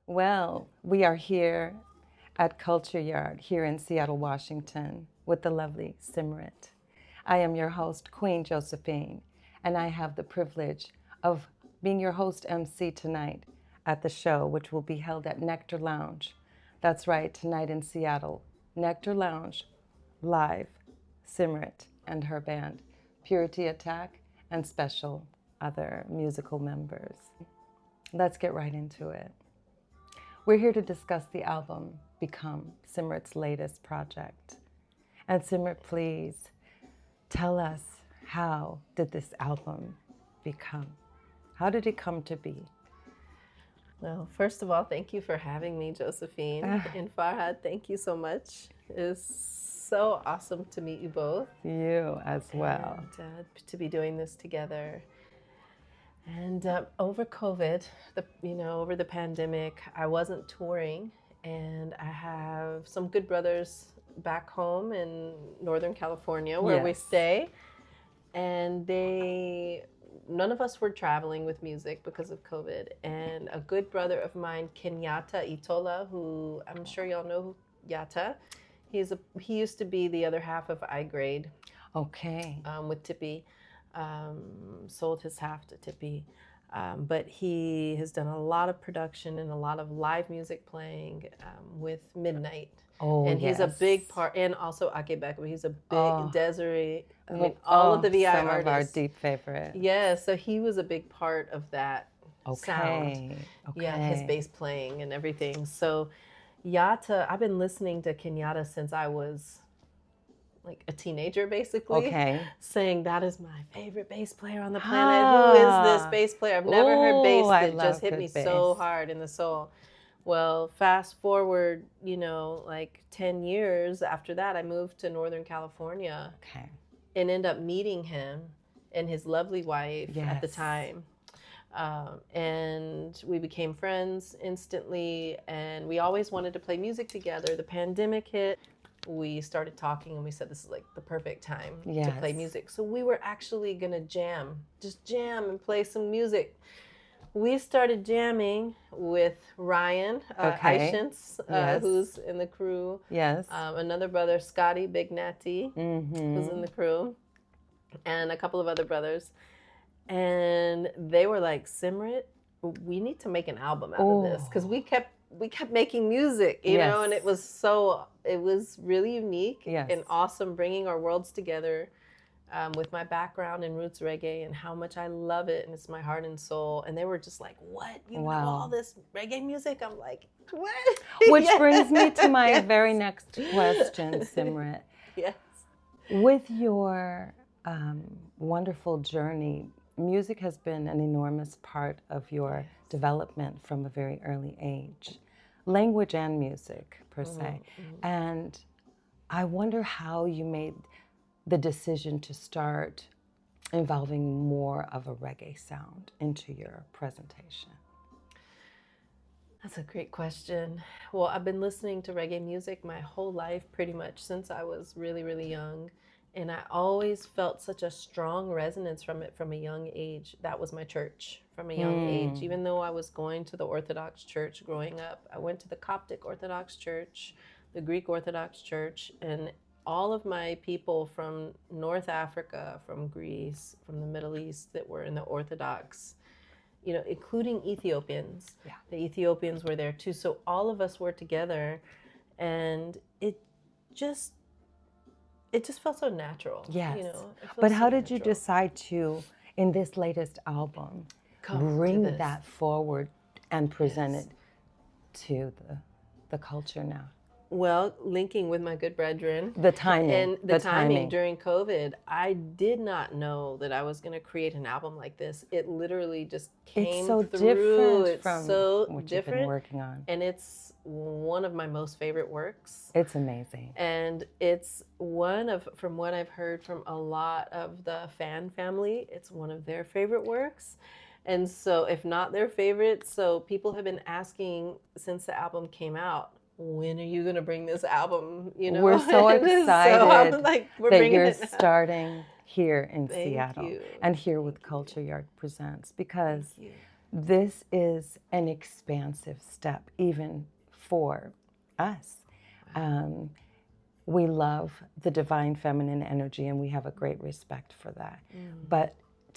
Well, we are here at Culture Yard here in Seattle, Washington with the lovely Simrit. I am your host, Queen Josephine, and I have the privilege of being your host MC tonight at the show, which will be held at Nectar Lounge. That's right, tonight in Seattle, Nectar Lounge, live, Simrit and her band, Purity Attack, and special other musical members. Let's get right into it. We're here to discuss the album, Become, Simrit's latest project. And Simrit, please tell us, how did this album become? How did it come to be? Well, first of all, thank you for having me, Josephine. And Farhad, thank you so much. It's so awesome to meet you both. You as well. And to be doing this together. And over COVID, over the pandemic, I wasn't touring, and I have some good brothers back home in Northern California where we stay, and none of us were traveling with music because of COVID. And a good brother of mine, Kenyatta Itola, who I'm sure y'all know Yatta, he used to be the other half of I Grade. Okay. With Tippy. Sold his half to Tippy, but he has done a lot of production and a lot of live music playing with Midnight. And he's a big part, and also Ake Beckham. He's a big Desiree. I mean, all of the VI some artists. Of our deep favorites. Yeah, so he was a big part of that sound. Okay. Yeah, his bass playing and everything. So Yatta, I've been listening to Kenyatta since I was like a teenager, basically, saying that is my favorite bass player on the planet. Who is this bass player? I've never heard bass that just hit me so hard in the soul. Well, fast forward, like 10 years after that, I moved to Northern California and ended up meeting him and his lovely wife at the time. And we became friends instantly, and we always wanted to play music together. The pandemic hit. We started talking and we said this is like the perfect time to play music. So we were actually going to just jam and play some music. We started jamming with Ryan Ishins, who's in the crew. Yes. Another brother, Scotty Big Natty, who's in the crew, and a couple of other brothers. And they were like, Simrit, we need to make an album out of this, because we kept making music, you know, and it was really unique and awesome, bringing our worlds together with my background in roots reggae and how much I love it, and it's my heart and soul. And they were just like, what? You know all this reggae music? I'm like, what? Which brings me to my very next question, Simrit. Yes. With your wonderful journey, music has been an enormous part of your development from a very early age, language and music per se. And I wonder how you made the decision to start involving more of a reggae sound into your presentation. That's a great question. Well, I've been listening to reggae music my whole life, pretty much since I was really, really young. And I always felt such a strong resonance from it from a young age. That was my church from a young age. Even though I was going to the Orthodox Church growing up, I went to the Coptic Orthodox Church, the Greek Orthodox Church, and all of my people from North Africa, from Greece, from the Middle East that were in the Orthodox, including Ethiopians. Yeah. The Ethiopians were there too. So all of us were together, and it just felt so natural. Yes. But how did you decide to, in this latest album, bring that forward and present it to the culture now? Well, linking with my good brethren. The timing. And the timing during COVID, I did not know that I was going to create an album like this. It literally just came through. Different from what you've been working on. And it's one of my most favorite works. It's amazing. And it's from what I've heard from a lot of the fan family, it's one of their favorite works. And so if not their favorite, so people have been asking since the album came out, when are you going to bring this album? We're so excited so I'm like, that you're starting here in Seattle and here with Culture Yard Presents, because this is an expansive step, even for us. We love the divine feminine energy, and we have a great respect for that. But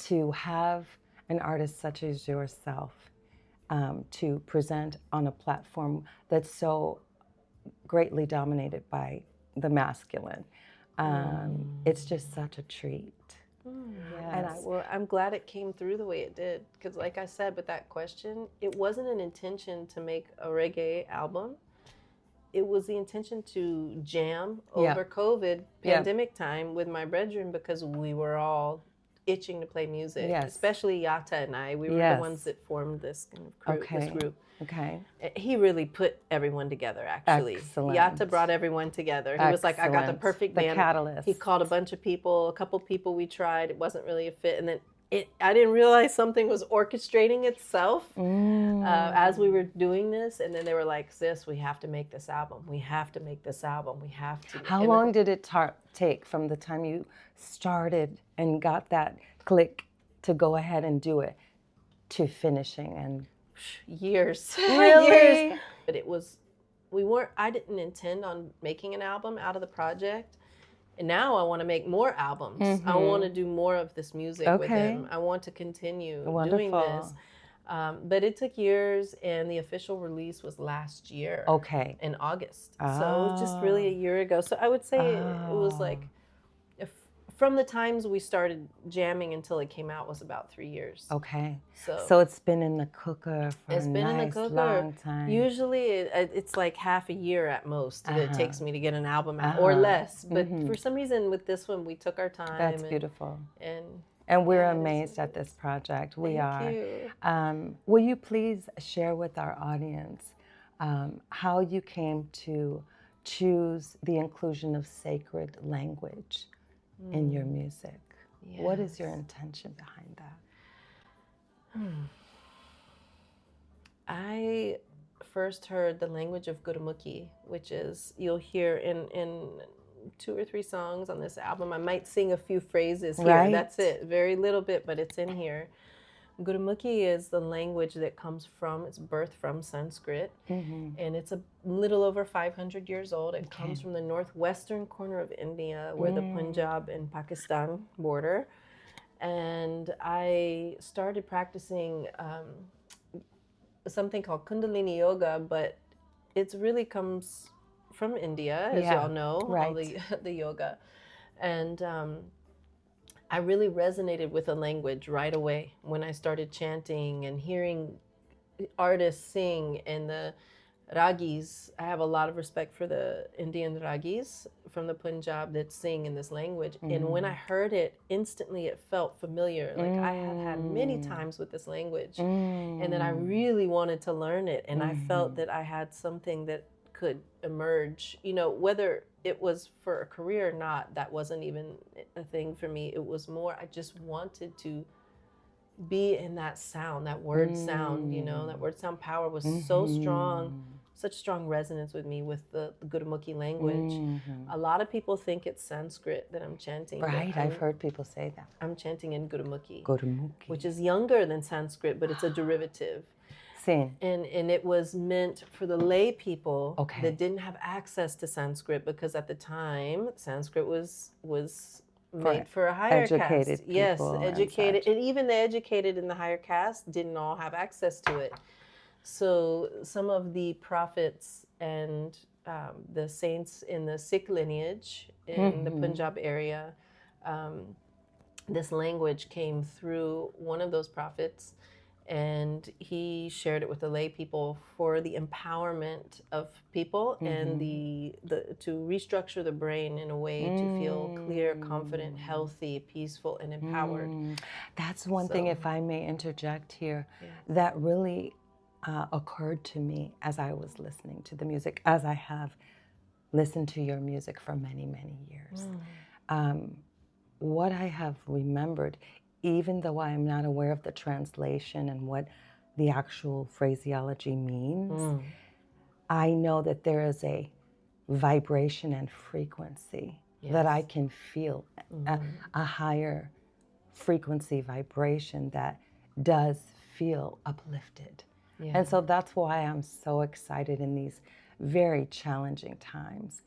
to have an artist such as yourself to present on a platform that's so greatly dominated by the masculine, it's just such a treat. Yes. Well, I'm glad it came through the way it did, because like I said with that question, it wasn't an intention to make a reggae album. It was the intention to jam over COVID pandemic time with my brethren, because we were all itching to play music, especially Yata and I. We were the ones that formed this kind of crew, this group. Okay. He really put everyone together, actually. Excellent. Yata brought everyone together. He was like, I got the perfect band. The catalyst. He called a bunch of people, a couple people we tried. It wasn't really a fit. And then I didn't realize something was orchestrating itself as we were doing this. And then they were like, sis, we have to make this album. We have to make this album. We have to. How long did it take from the time you started and got that click to go ahead and do it to finishing? And years. Really? Years. But it was, I didn't intend on making an album out of the project. And now I want to make more albums. I want to do more of this music with him. I want to continue doing this. But it took years, and the official release was last year. Okay. In August. So it was just really a year ago. So I would say it was like, from the times we started jamming until it came out was about 3 years. Okay. So it's been in the cooker for it's a been nice in the cooker. Long time. Usually it's like half a year at most that it takes me to get an album out, or less. But for some reason with this one, we took our time. That's beautiful. And we're amazed at this project. We are. Thank you. Will you please share with our audience how you came to choose the inclusion of sacred language in your music? Yes. What is your intention behind that? I first heard the language of Gurmukhī, which is, you'll hear in 2 or 3 songs on this album. I might sing a few phrases here. Right. That's it. Very little bit, but it's in here. Gurmukhī is the language that comes from, it's birthed from Sanskrit, and it's a little over 500 years old. It comes from the northwestern corner of India, where the Punjab and Pakistan border. And I started practicing something called Kundalini Yoga, but it really comes from India, as y'all know, all the yoga. And I really resonated with the language right away when I started chanting and hearing artists sing in the ragis. I have a lot of respect for the Indian ragis from the Punjab that sing in this language. And when I heard it, instantly it felt familiar. Like I had had many times with this language. And then I really wanted to learn it. And I felt that I had something that could emerge, whether it was for a career or not, that wasn't even a thing for me. It was more, I just wanted to be in that sound, that word sound, that word sound power was so strong, such strong resonance with me with the Gurmukhī language. A lot of people think it's Sanskrit that I'm chanting. Right, I've heard people say that. I'm chanting in Gurmukhī. Gurmukhī. Which is younger than Sanskrit, but it's a derivative. And it was meant for the lay people that didn't have access to Sanskrit, because at the time Sanskrit was made for a higher caste. Yes, educated, and even the educated in the higher caste didn't all have access to it. So some of the prophets and the saints in the Sikh lineage in the Punjab area, this language came through one of those prophets. And he shared it with the lay people for the empowerment of people and the to restructure the brain in a way to feel clear, confident, healthy, peaceful, and empowered. That's one thing, if I may interject here, that really occurred to me as I was listening to the music, as I have listened to your music for many, many years. What I have remembered, even though I am not aware of the translation and what the actual phraseology means, I know that there is a vibration and frequency that I can feel, a higher frequency vibration that does feel uplifted. Yeah. And so that's why I'm so excited in these very challenging times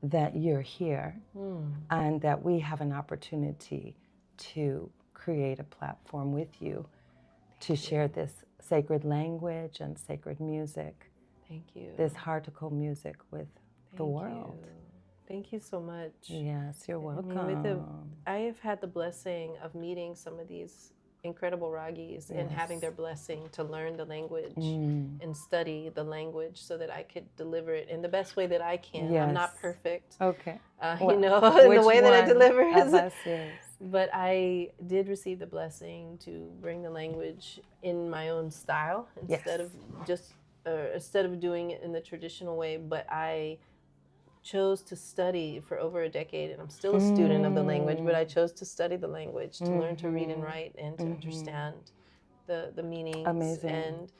that you're here and that we have an opportunity to create a platform with you to share this sacred language and sacred music. Thank you. This heartical music with the world. Thank you so much. Yes, you're welcome. I mean, I have had the blessing of meeting some of these incredible Ragis and having their blessing to learn the language and study the language so that I could deliver it in the best way that I can. I'm not perfect. Okay. You know, in the way that I deliver is. But I did receive the blessing to bring the language in my own style instead of just instead of doing it in the traditional way. But I chose to study for over a decade, and I'm still a student of the language, but I chose to study the language, to learn to read and write, and to understand the meanings. Amazing. And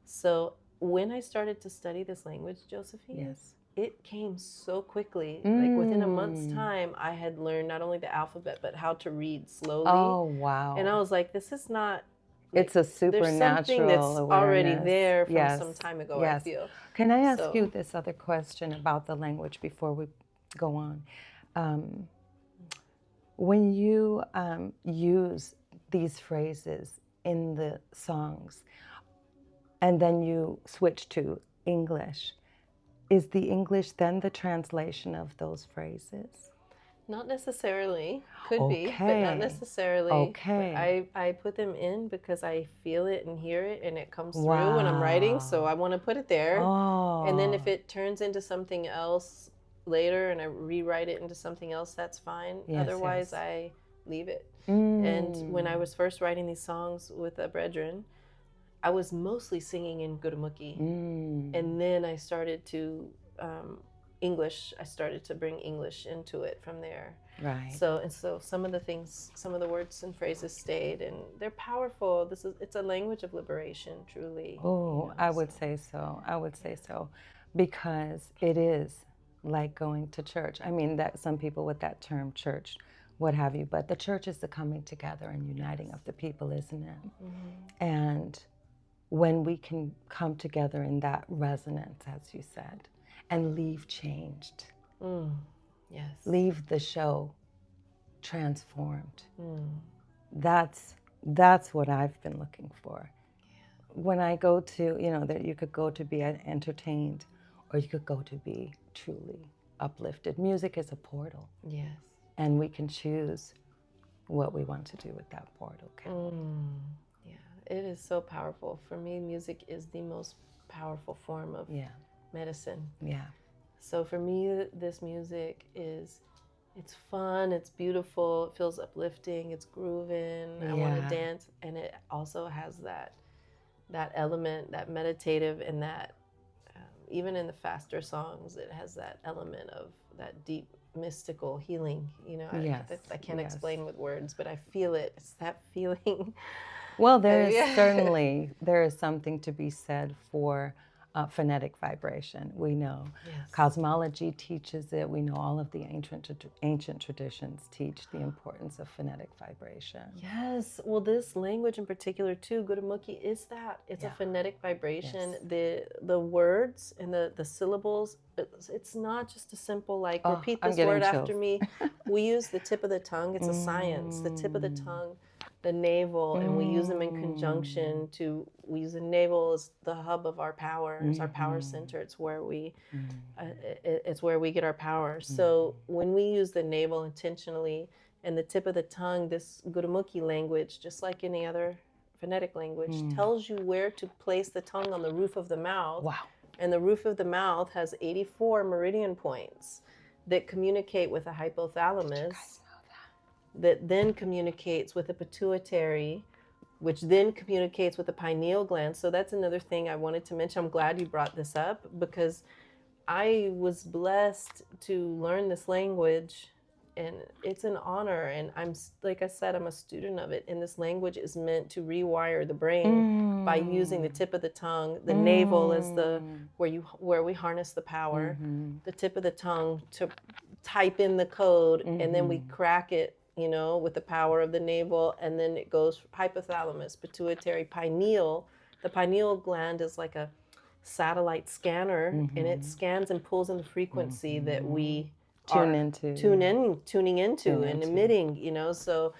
so when I started to study this language, Josephine, it came so quickly. Like within a month's time, I had learned not only the alphabet, but how to read slowly. Oh, wow. And I was like, this is not... It's a supernatural there's something that's already awareness. there from some time ago, I feel. Can I ask you this other question about the language before we go on? When you use these phrases in the songs and then you switch to English, is the English then the translation of those phrases? Not necessarily. Could be, but not necessarily. Okay. I put them in because I feel it and hear it, and it comes through when I'm writing, so I want to put it there. Oh. And then if it turns into something else later and I rewrite it into something else, that's fine. Otherwise, I leave it. And when I was first writing these songs with a brethren, I was mostly singing in Gurmukhī. And then I started to... English, I started to bring English into it from there. Right. So some of the things, some of the words and phrases stayed, and they're powerful. It's a language of liberation, truly. Oh, I would say so. I would say so, because it is like going to church. I mean, that some people with that term church, what have you, but the church is the coming together and uniting of the people, isn't it? And when we can come together in that resonance, as you said, and leave changed. Leave the show transformed. That's what I've been looking for. When I go to, that you could go to be entertained, or you could go to be truly uplifted. Music is a portal. Yes. And we can choose what we want to do with that portal. Yeah, it is so powerful. For me, music is the most powerful form of medicine. Yeah. So for me, this music it's fun, it's beautiful, it feels uplifting, it's grooving, I want to dance, and it also has that element, that meditative, and that even in the faster songs, it has that element of that deep mystical healing. I can't explain with words, but I feel it. It's that feeling. Well, there is something to be said for phonetic vibration. We know cosmology teaches it. We know all of the ancient traditions teach the importance of phonetic vibration. Yes. Well, this language in particular too, Gurmukhī, is that. It's a phonetic vibration. The words and the syllables, it's not just a simple repeat this word after me. We use the tip of the tongue. It's a science. The tip of the tongue, the navel, and we use them in conjunction we use the navel as the hub of our power. It's our power center. It's where we get our power. So when we use the navel intentionally and the tip of the tongue, this Gurmukhī language, just like any other phonetic language, tells you where to place the tongue on the roof of the mouth. Wow. And the roof of the mouth has 84 meridian points that communicate with the hypothalamus, that then communicates with the pituitary, which then communicates with the pineal gland. So that's another thing I wanted to mention. I'm glad you brought this up, because I was blessed to learn this language, and it's an honor. And like I said, I'm a student of it. And this language is meant to rewire the brain by using the tip of the tongue. The navel is where we harness the power. The tip of the tongue to type in the code, and then we crack it with the power of the navel, and then it goes hypothalamus, pituitary, pineal. The pineal gland is like a satellite scanner, and it scans and pulls in the frequency that we tuning into and emitting, so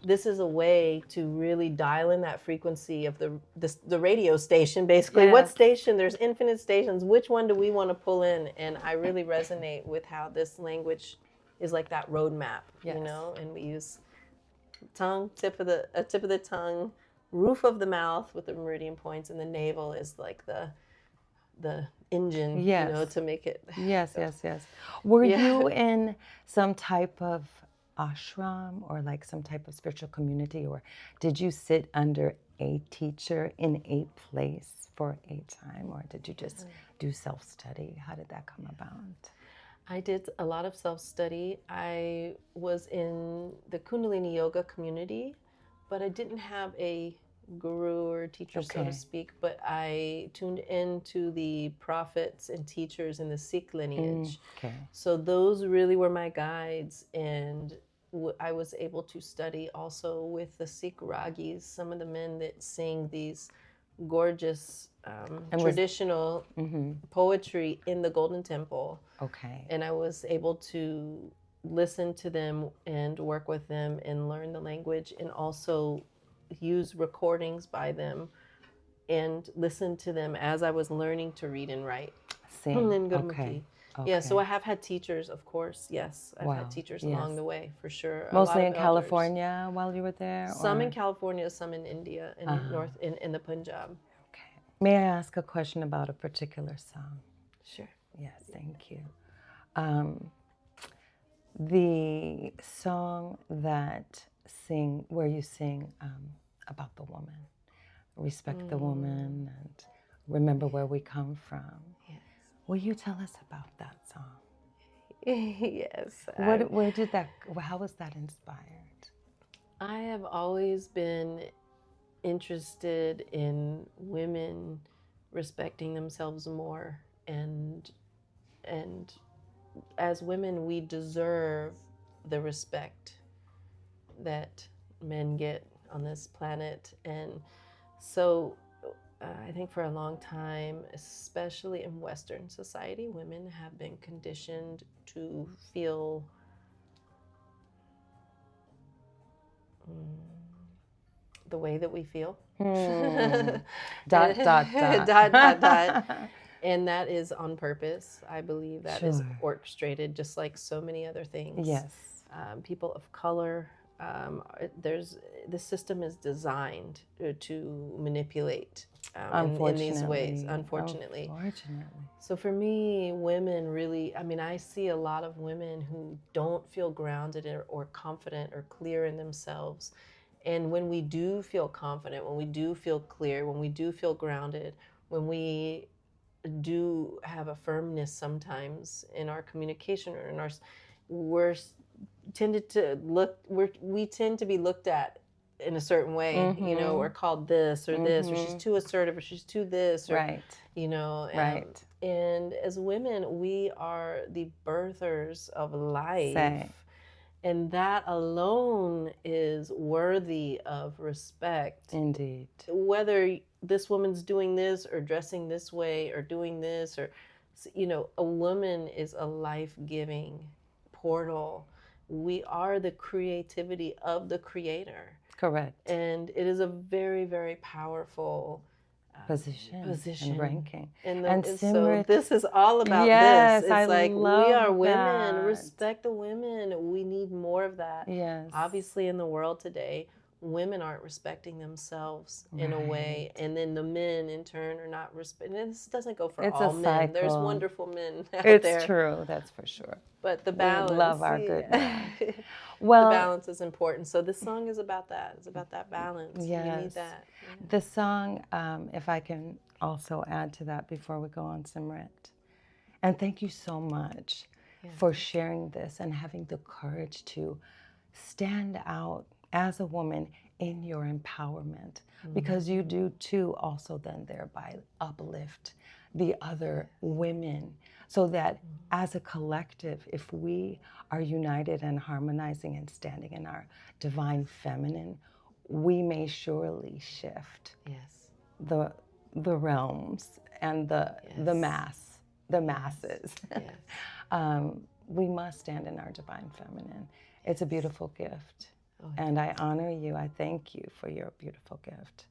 this is a way to really dial in that frequency of the radio station, basically. Yes. What station? There's infinite stations. Which one do we want to pull in? And I really resonate with how this language is like that roadmap, and we use tongue, tip of the tongue, roof of the mouth with the meridian points, and the navel is like the engine, to make it. Yes. Were you in some type of ashram or like some type of spiritual community, or did you sit under a teacher in a place for a time, or did you just do self-study? How did that come about? I did a lot of self-study. I was in the Kundalini yoga community, but I didn't have a guru or teacher, so to speak, but I tuned into the prophets and teachers in the Sikh lineage. So those really were my guides, and I was able to study also with the Sikh ragis, some of the men that sing these gorgeous traditional poetry in the Golden Temple. And I was able to listen to them and work with them and learn the language, and also use recordings by them and listen to them as I was learning to read and write. And then Gurmukhī. Yeah, so I have had teachers, of course. Yes, I've had teachers along the way, for sure. Mostly in California while you were there? Some in California, some in India, in the Punjab. May I ask a question about a particular song? Sure. Yes, thank you. The song where you sing about the woman, respect the woman, and remember where we come from. Yes. Will you tell us about that song? Yes. How was that inspired? I have always been interested in women respecting themselves more, and as women we deserve the respect that men get on this planet. And so I think for a long time, especially in Western society, women have been conditioned to feel the way that we feel. Dot. And that is on purpose. I believe that is orchestrated, just like so many other things. Yes. People of color, the system is designed to manipulate in these ways, unfortunately. So for me, women really, I see a lot of women who don't feel grounded or confident or clear in themselves. And when we do feel confident, when we do feel clear, when we do feel grounded, when we do have a firmness sometimes in our communication or in our, we tend to be looked at in a certain way, we're called this or this, or she's too assertive, or she's too this, or, and as women, we are the birthers of life. And that alone is worthy of respect. Indeed. Whether this woman's doing this or dressing this way or doing this, or, a woman is a life-giving portal. We are the creativity of the Creator. Correct. And it is a very, very powerful position and ranking. And so this is all about this. It's we are women. Respect the women. We need more of that. Yes. Obviously, in the world today, women aren't respecting themselves in a way, and then the men in turn are not respecting. This doesn't go for all men. Cycle. There's wonderful men out there. It's true, that's for sure. But the balance. We love our good men. Well, the balance is important. So this song is about that. It's about that balance. Yes. We need that. Yeah. The song, if I can also add to that before we go on, Simrit. And thank you so much for sharing this and having the courage to stand out as a woman in your empowerment, because you do too also then thereby uplift the other women so that as a collective, if we are united and harmonizing and standing in our divine feminine, we may surely shift Yes. the realms and the masses. Yes. We must stand in our divine feminine. It's a beautiful gift. Oh, And I honor you. I thank you for your beautiful gift.